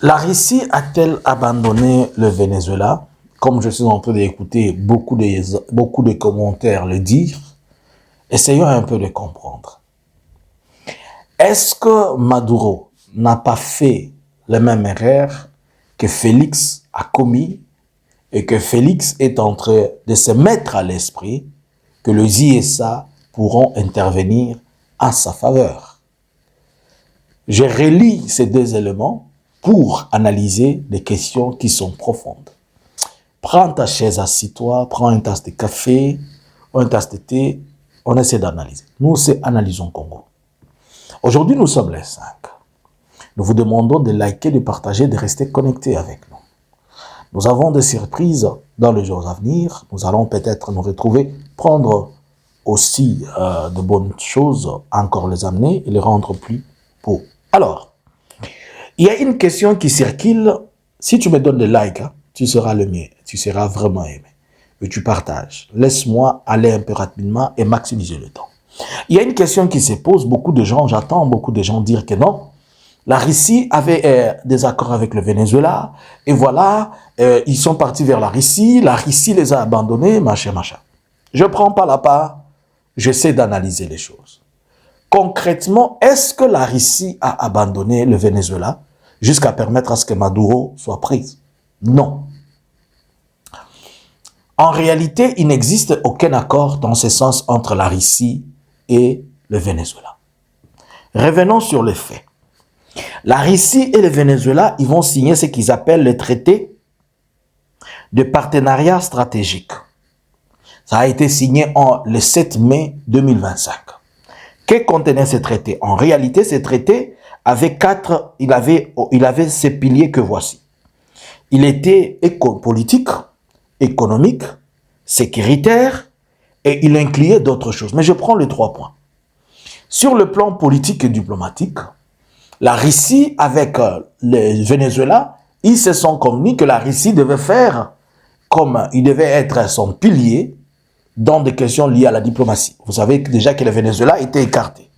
La Russie a-t-elle abandonné le Venezuela? Comme je suis en train d'écouter beaucoup de commentaires le dire, essayons un peu de comprendre. Est-ce que Maduro n'a pas fait la même erreur que Félix a commis et que Félix est en train de se mettre à l'esprit que le JSA pourront intervenir à sa faveur? Je relis ces deux éléments pour analyser des questions qui sont profondes. Prends ta chaise, assis-toi, prends une tasse de café ou une tasse de thé, on essaie d'analyser. Nous, c'est Analysons Congo. Aujourd'hui, nous sommes les 5. Nous vous demandons de liker, de partager, de rester connectés avec nous. Nous avons des surprises dans les jours à venir. Nous allons peut-être nous retrouver, prendre aussi de bonnes choses, encore les amener et les rendre plus beaux. Alors, il y a une question qui circule. Si tu me donnes des likes, tu seras le mien. Tu seras vraiment aimé. Et tu partages. Laisse-moi aller un peu rapidement et maximiser le temps. Il y a une question qui se pose. Beaucoup de gens, j'attends beaucoup de gens dire que non. La Russie avait des accords avec le Venezuela. Et voilà, ils sont partis vers la Russie les a abandonnés, machin. Je ne prends pas la part. J'essaie d'analyser les choses. Concrètement, est-ce que la Russie a abandonné le Venezuela jusqu'à permettre à ce que Maduro soit prise? Non. En réalité, il n'existe aucun accord dans ce sens entre la Russie et le Venezuela. Revenons sur les faits. La Russie et le Venezuela, ils vont signer ce qu'ils appellent le traité de partenariat stratégique. Ça a été signé le 7 mai 2025. Que contenait ce traité? En réalité, ce traité avait il avait ces piliers que voici. Il était politique, économique, sécuritaire et il incluait d'autres choses. Mais je prends les 3 points. Sur le plan politique et diplomatique, la Russie avec le Venezuela, ils se sont convenus que la Russie devait faire comme il devait être son pilier dans des questions liées à la diplomatie. Vous savez déjà que le Venezuela était écarté.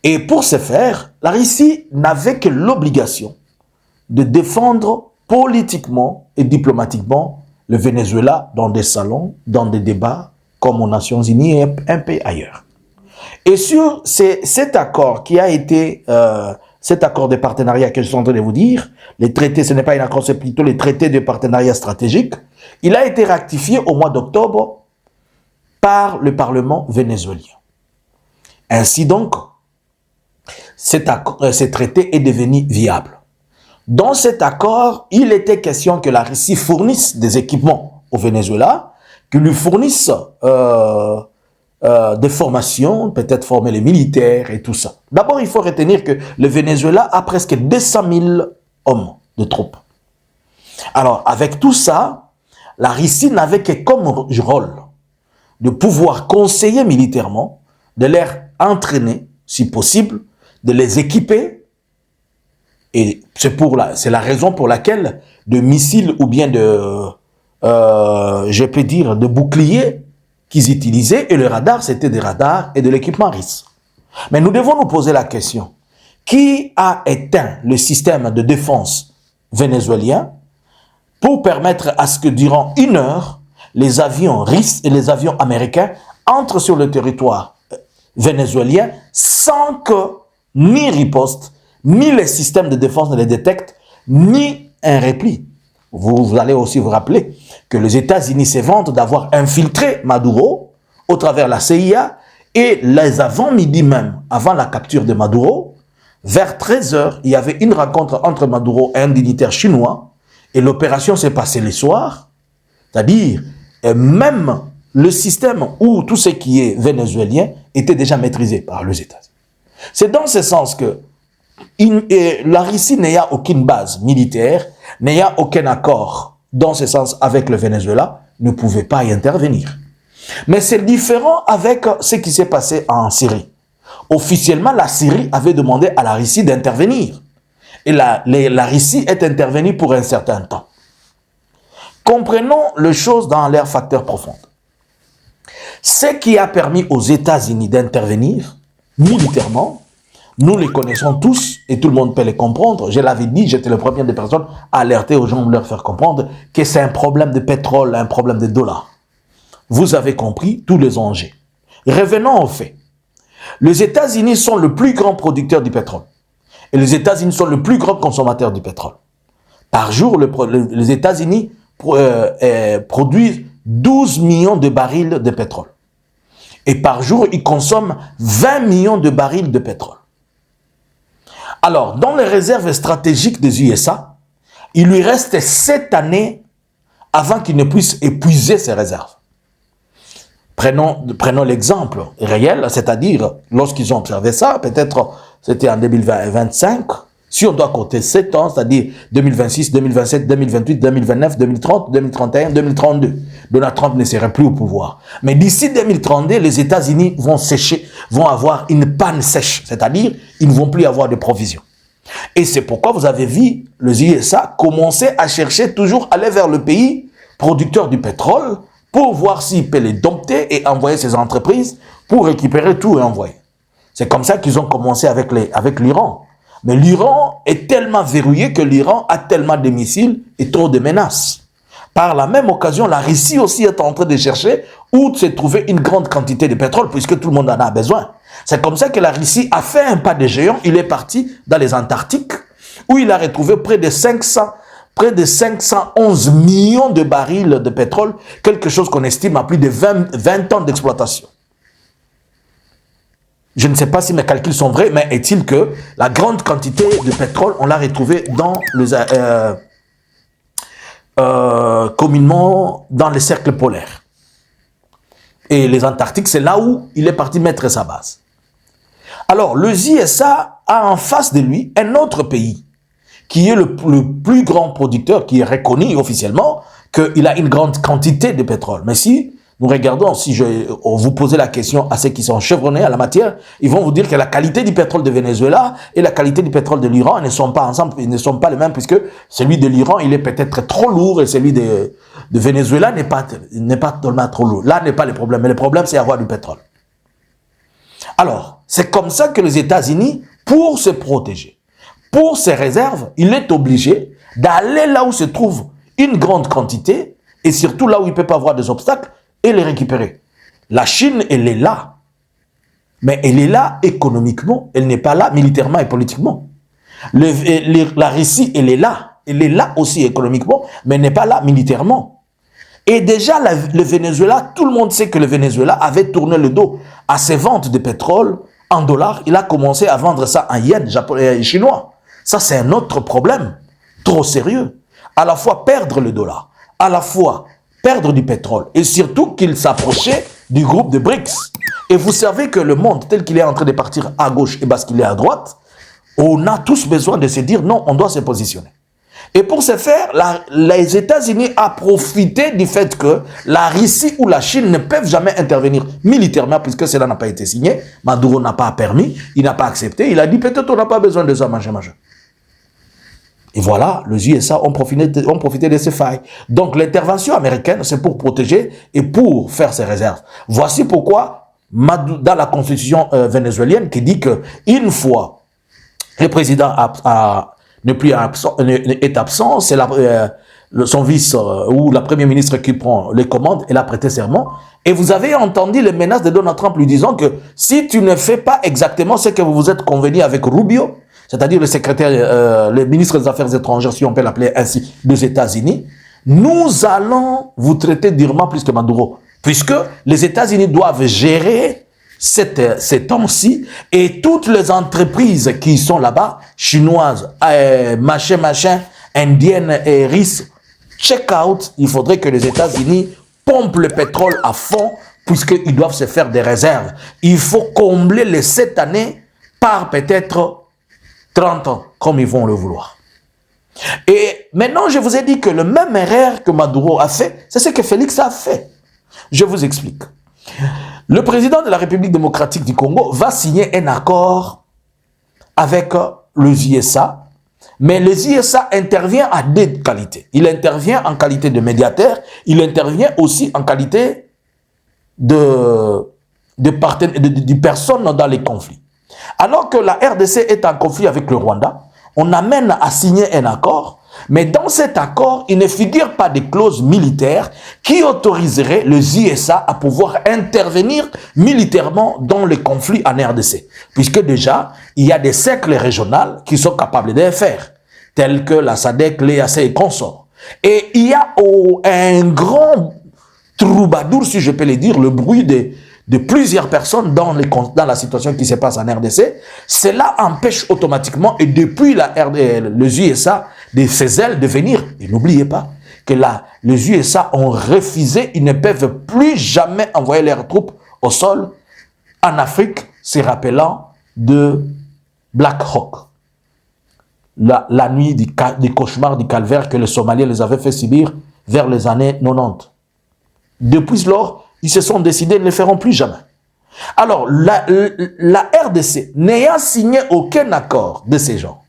Et pour ce faire, la Russie n'avait que l'obligation de défendre politiquement et diplomatiquement le Venezuela dans des salons, dans des débats, comme aux Nations Unies et un peu ailleurs. Et sur cet accord qui a été, cet accord de partenariat que je suis en train de vous dire, les traités, ce n'est pas un accord, c'est plutôt les traités de partenariat stratégique, il a été ratifié au mois d'octobre par le Parlement vénézuélien. Ainsi donc, ce traité est devenu viable. Dans cet accord, il était question que la Russie fournisse des équipements au Venezuela, qu'il lui fournisse des formations, peut-être former les militaires et tout ça. D'abord, il faut retenir que le Venezuela a presque 200 000 hommes de troupes. Alors, avec tout ça, la Russie n'avait que comme rôle de pouvoir conseiller militairement, de les entraîner, si possible, de les équiper. Et c'est la raison pour laquelle de missiles ou bien je peux dire, de boucliers qu'ils utilisaient, et le radar, c'était des radars et de l'équipement russe. Mais nous devons nous poser la question, qui a éteint le système de défense vénézuélien pour permettre à ce que durant 1 heure, les avions russes et les avions américains entrent sur le territoire vénézuélien sans que ni riposte, ni les systèmes de défense ne les détectent, ni un repli. Vous allez aussi vous rappeler que les États-Unis se vantent d'avoir infiltré Maduro au travers de la CIA et les avant-midi même, avant la capture de Maduro, vers 13 h, il y avait une rencontre entre Maduro et un dignitaire chinois et l'opération s'est passée le soir, c'est-à-dire même le système où tout ce qui est vénézuélien était déjà maîtrisé par les États-Unis. C'est dans ce sens que la Russie n'ayant aucune base militaire, n'ayant aucun accord dans ce sens avec le Venezuela, ne pouvait pas y intervenir. Mais c'est différent avec ce qui s'est passé en Syrie. Officiellement, la Syrie avait demandé à la Russie d'intervenir. Et la Russie est intervenue pour un certain temps. Comprenons les choses dans leurs facteurs profonds. Ce qui a permis aux États-Unis d'intervenir militairement, Nous les connaissons tous et tout le monde peut les comprendre. Je l'avais dit, j'étais le premier des personnes à alerter aux gens, leur faire comprendre que c'est un problème de pétrole, un problème de dollars. Vous avez compris tous les enjeux. Revenons aux faits. Les États-Unis sont le plus grand producteur du pétrole. Et les États-Unis sont le plus grand consommateur du pétrole. Par jour, les États-Unis produisent 12 millions de barils de pétrole. Et par jour, ils consomment 20 millions de barils de pétrole. Alors, dans les réserves stratégiques des USA, il lui reste 7 années avant qu'ils ne puissent épuiser ces réserves. Prenons l'exemple réel, c'est-à-dire, lorsqu'ils ont observé ça, peut-être c'était en 2025, si on doit compter 7 ans, c'est-à-dire 2026, 2027, 2028, 2029, 2030, 2031, 2032, Donald Trump ne serait plus au pouvoir. Mais d'ici 2032, les États-Unis vont avoir une panne sèche, c'est-à-dire, ils ne vont plus avoir de provisions. Et c'est pourquoi vous avez vu les USA commencer à chercher toujours aller vers le pays producteur du pétrole pour voir s'il peut les dompter et envoyer ses entreprises pour récupérer tout et envoyer. C'est comme ça qu'ils ont commencé avec l'Iran. Mais l'Iran est tellement verrouillé que l'Iran a tellement de missiles et trop de menaces. Par la même occasion, la Russie aussi est en train de chercher où se trouver une grande quantité de pétrole puisque tout le monde en a besoin. C'est comme ça que la Russie a fait un pas de géant. Il est parti dans les Antarctiques où il a retrouvé près de 511 millions de barils de pétrole, quelque chose qu'on estime à plus de 20 ans d'exploitation. Je ne sais pas si mes calculs sont vrais, mais est-il que la grande quantité de pétrole, on l'a retrouvée dans communément dans les cercles polaires. Et les Antarctiques, c'est là où il est parti mettre sa base. Alors, le USA a en face de lui un autre pays qui est le plus grand producteur, qui est reconnu officiellement qu'il a une grande quantité de pétrole. Mais si nous regardons, si vous posez la question à ceux qui sont chevronnés à la matière, ils vont vous dire que la qualité du pétrole de Venezuela et la qualité du pétrole de l'Iran ne sont pas ensemble, ils ne sont pas les mêmes, puisque celui de l'Iran, il est peut-être trop lourd et celui de Venezuela n'est pas tellement trop lourd. Là n'est pas le problème, mais le problème c'est avoir du pétrole. Alors, c'est comme ça que les États-Unis, pour se protéger, pour ses réserves, il est obligé d'aller là où se trouve une grande quantité et surtout là où il ne peut pas avoir des obstacles et les récupérer. La Chine, elle est là. Mais elle est là économiquement, elle n'est pas là militairement et politiquement. La Russie, elle est là aussi économiquement, mais elle n'est pas là militairement. Et déjà, le Venezuela, tout le monde sait que le Venezuela avait tourné le dos à ses ventes de pétrole en dollars. Il a commencé à vendre ça en yens japonais et chinois. Ça, c'est un autre problème, trop sérieux. À la fois perdre le dollar, à la fois perdre du pétrole, et surtout qu'il s'approchait du groupe de BRICS. Et vous savez que le monde, tel qu'il est en train de partir à gauche et basculer à droite, on a tous besoin de se dire non, on doit se positionner. Et pour ce faire, les États-Unis ont profité du fait que la Russie ou la Chine ne peuvent jamais intervenir militairement puisque cela n'a pas été signé. Maduro n'a pas permis, il n'a pas accepté. Il a dit peut-être on n'a pas besoin de ça, machin. Et voilà, les USA ont profité de ces failles. Donc l'intervention américaine, c'est pour protéger et pour faire ses réserves. Voici pourquoi, dans la constitution vénézuélienne, qui dit qu'une fois le président est absent, c'est son vice ou la première ministre qui prend les commandes et a prêté serment. Et vous avez entendu les menaces de Donald Trump lui disant que si tu ne fais pas exactement ce que vous vous êtes convenu avec Rubio, c'est-à-dire le secrétaire, le ministre des Affaires étrangères, si on peut l'appeler ainsi, des États-Unis, nous allons vous traiter durement plus que Maduro, puisque les États-Unis doivent gérer ces temps-ci et toutes les entreprises qui sont là-bas, chinoises, machin, indiennes et russes, check out, il faudrait que les États-Unis pompent le pétrole à fond puisqu'ils doivent se faire des réserves. Il faut combler les 7 années par peut-être 30 ans, comme ils vont le vouloir. Et maintenant, je vous ai dit que le même erreur que Maduro a fait, c'est ce que Félix a fait. Je vous explique. Le président de la République démocratique du Congo va signer un accord avec les USA, mais les USA intervient à deux qualités. Il intervient en qualité de médiateur, il intervient aussi en qualité de personne dans les conflits. Alors que la RDC est en conflit avec le Rwanda, on amène à signer un accord, mais dans cet accord, il ne figure pas de clauses militaires qui autoriseraient les USA à pouvoir intervenir militairement dans les conflits en RDC. Puisque déjà, il y a des cercles régionaux qui sont capables de le faire, tels que la SADC, l'EAC et consorts. Et il y a un grand troubadour, si je peux le dire, le bruit de plusieurs personnes dans la situation qui se passe en RDC. Cela empêche automatiquement, et depuis les USA, de ces ailes de venir. Et n'oubliez pas que les USA ont refusé, ils ne peuvent plus jamais envoyer leurs troupes au sol en Afrique, se rappelant de Black Hawk. La nuit du cauchemar, du calvaire que les Somaliens les avaient fait subir vers les années 90. Depuis lors, ils se sont décidés, ils ne le feront plus jamais. Alors, la RDC n'ayant signé aucun accord de ces gens,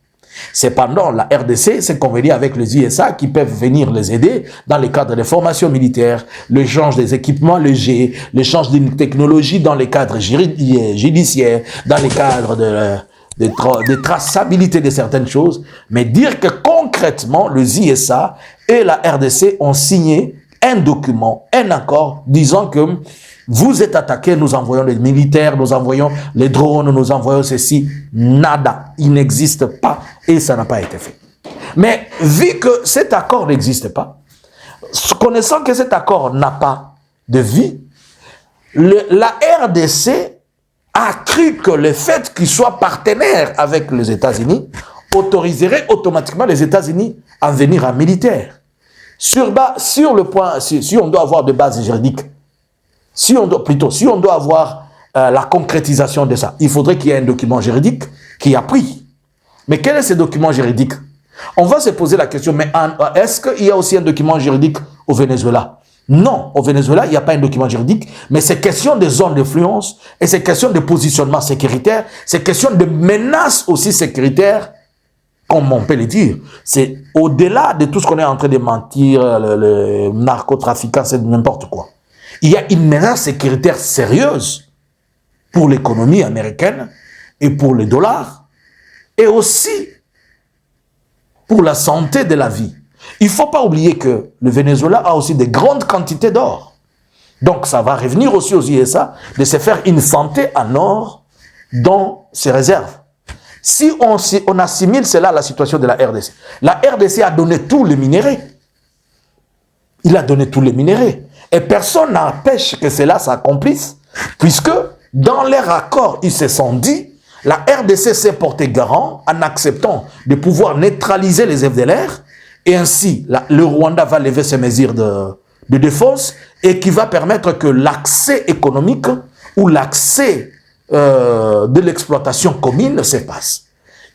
cependant, la RDC s'est convenue avec les USA qui peuvent venir les aider dans le cadre des formations militaires, l'échange des équipements légers, l'échange d'une technologie dans les cadres judiciaires, dans les cadres de traçabilité de certaines choses, mais dire que concrètement, les USA et la RDC ont signé un document, un accord disant que vous êtes attaqués, nous envoyons les militaires, nous envoyons les drones, nous envoyons ceci. Nada. Il n'existe pas et ça n'a pas été fait. Mais vu que cet accord n'existe pas, connaissant que cet accord n'a pas de vie, la RDC a cru que le fait qu'il soit partenaire avec les États-Unis autoriserait automatiquement les États-Unis à venir en militaire. Sur le point, si on doit avoir de base juridique, si on doit avoir la concrétisation de ça, il faudrait qu'il y ait un document juridique qui a pris. Mais quel est ce document juridique? On va se poser la question, mais est-ce qu'il y a aussi un document juridique au Venezuela? Non, au Venezuela, il n'y a pas un document juridique, mais c'est question de zones d'influence et c'est question de positionnement sécuritaire, c'est question de menaces aussi sécuritaires, comme on peut le dire. C'est au-delà de tout ce qu'on est en train de mentir, le narcotrafiquant, c'est n'importe quoi. Il y a une menace sécuritaire sérieuse pour l'économie américaine et pour le dollar et aussi pour la santé de la vie. Il ne faut pas oublier que le Venezuela a aussi de grandes quantités d'or. Donc ça va revenir aussi aux USA de se faire une santé en or dans ses réserves. Si on assimile cela à la situation de la RDC, la RDC a donné tous les minéraux. Il a donné tous les minéraux. Et personne n'empêche que cela s'accomplisse, puisque dans leur accord, ils se sont dit, la RDC s'est portée garant en acceptant de pouvoir neutraliser les FDLR, et ainsi, le Rwanda va lever ses mesures de défense, et qui va permettre que l'accès économique ou l'accès de l'exploitation commune se passe.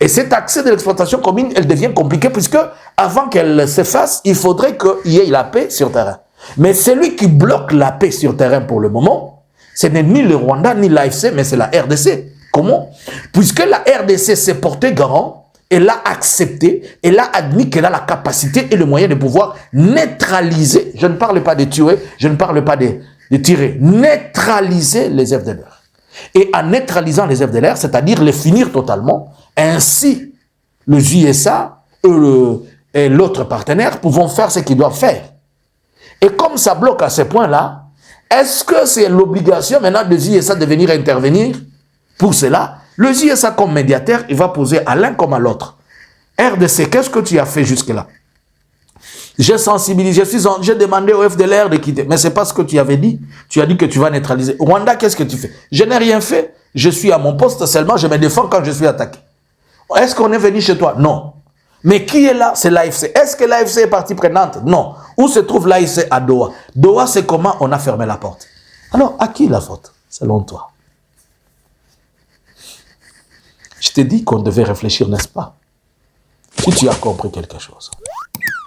Et cet accès de l'exploitation commune, elle devient compliquée, puisque avant qu'elle se fasse, il faudrait qu'il y ait la paix sur terrain. Mais celui qui bloque la paix sur terrain pour le moment, ce n'est ni le Rwanda ni l'AFC, mais c'est la RDC. Comment? Puisque la RDC s'est portée garant, elle a accepté, elle a admis qu'elle a la capacité et le moyen de pouvoir neutraliser, je ne parle pas de tuer, je ne parle pas de tirer, neutraliser les FDLR. Et en neutralisant les FDLR, c'est-à-dire les finir totalement, ainsi les USA et l'autre partenaire pouvons faire ce qu'ils doivent faire. Et comme ça bloque à ce point-là, est-ce que c'est l'obligation maintenant des USA de venir intervenir? Pour cela, le USA comme médiateur, il va poser à l'un comme à l'autre. RDC, qu'est-ce que tu as fait jusque-là? J'ai sensibilisé, j'ai demandé au FDLR de quitter. Mais ce n'est pas ce que tu avais dit. Tu as dit que tu vas neutraliser. Rwanda, qu'est-ce que tu fais? Je n'ai rien fait. Je suis à mon poste seulement, je me défends quand je suis attaqué. Est-ce qu'on est venu chez toi? Non. Mais qui est là? C'est l'AFC. Est-ce que l'AFC est partie prenante? Non. Où se trouve l'AFC? À Doha. Doha, c'est comment on a fermé la porte. Alors, à qui la faute, selon toi? Je t'ai dit qu'on devait réfléchir, n'est-ce pas? Si tu as compris quelque chose,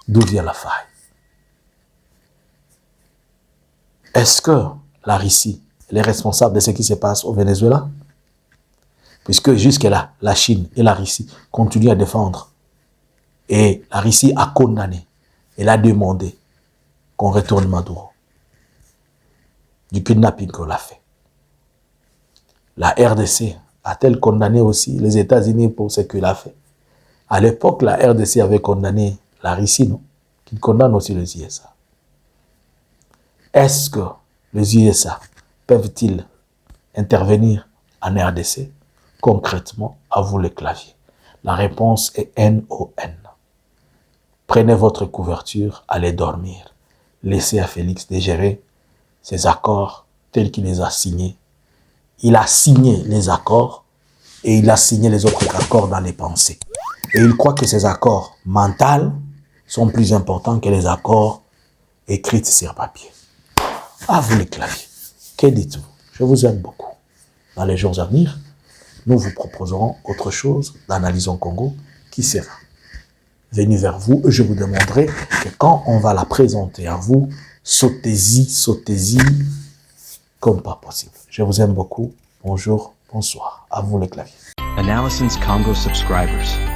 d'où vient la faille? Est-ce que la Russie est responsable de ce qui se passe au Venezuela? Puisque jusque-là, la Chine et la Russie continuent à défendre. Et la Russie a condamné, elle a demandé qu'on retourne Maduro. Du kidnapping qu'on a fait. La RDC a-t-elle condamné aussi les États-Unis pour ce qu'il a fait? À l'époque, la RDC avait condamné la Russie, non? Qui condamne aussi les USA. Est-ce que les USA peuvent-ils intervenir en RDC? Concrètement, à vous les claviers. La réponse est N-O-N. Prenez votre couverture, allez dormir. Laissez à Félix de gérer ses accords tels qu'il les a signés. Il a signé les accords et il a signé les autres accords dans les pensées. Et il croit que ces accords mentaux sont plus importants que les accords écrits sur papier. À vous les claviers. Que dites-vous? Je vous aime beaucoup. Dans les jours à venir, nous vous proposerons autre chose d'Analysons Congo qui sera venu vers vous et je vous demanderai que quand on va la présenter à vous, sautez-y comme pas possible. Je vous aime beaucoup. Bonjour, bonsoir. À vous les claviers. Analysons Congo subscribers.